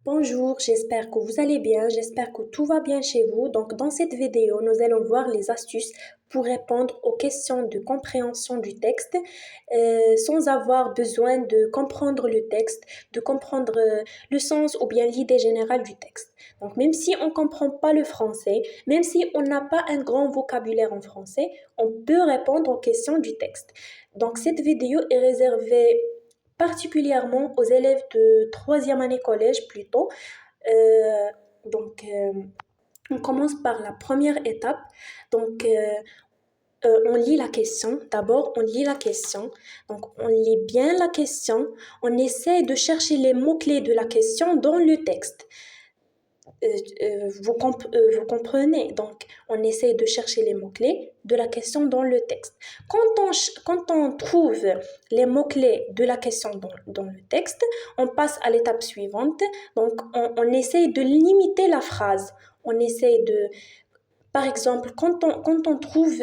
Bonjour, j'espère que vous allez bien, j'espère que tout va bien chez vous. Donc, dans cette vidéo, nous allons voir les astuces pour répondre aux questions de compréhension du texte sans avoir besoin de comprendre le texte, de comprendre le sens ou bien l'idée générale du texte. Donc, même si on ne comprend pas le français, même si on n'a pas un grand vocabulaire en français, on peut répondre aux questions du texte. Donc, cette vidéo est réservée particulièrement aux élèves de troisième année collège plutôt. Euh, donc, on commence par la première étape. Donc, on lit la question. D'abord, on lit la question. Donc, on lit bien la question. On essaie de chercher les mots-clés de la question dans le texte. Vous comprenez. Donc, on essaie de chercher les mots-clés de la question dans le texte. Quand on trouve les mots-clés de la question dans le texte, on passe à l'étape suivante. Donc, on essaie de limiter la phrase. On essaie de, par exemple, quand on trouve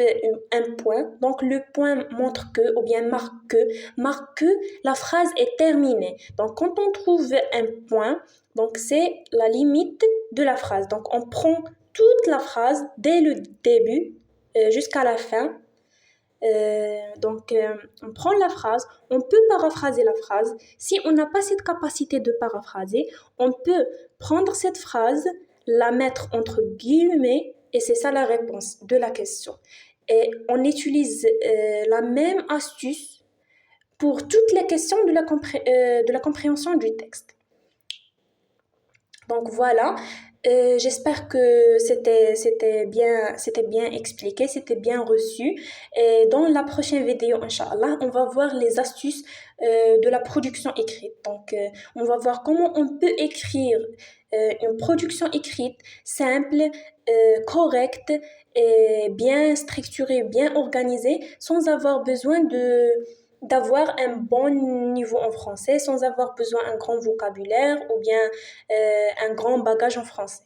un point, donc le point montre que, ou bien marque que la phrase est terminée. Donc, quand on trouve un point, donc c'est la limite de la phrase. Donc, on prend toute la phrase dès le début jusqu'à la fin. On prend la phrase, on peut paraphraser la phrase. Si on n'a pas cette capacité de paraphraser, on peut prendre cette phrase, la mettre entre guillemets, et c'est ça la réponse de la question. Et on utilise la même astuce pour toutes les questions de la compréhension du texte. Donc voilà, j'espère que c'était bien expliqué, c'était bien reçu. Et dans la prochaine vidéo, Inch'Allah, on va voir les astuces de la production écrite. Donc, on va voir comment on peut écrire une production écrite simple, correcte, et bien structurée, bien organisée, sans avoir besoin d'avoir un bon niveau en français, sans avoir besoin d'un grand vocabulaire ou bien un grand bagage en français.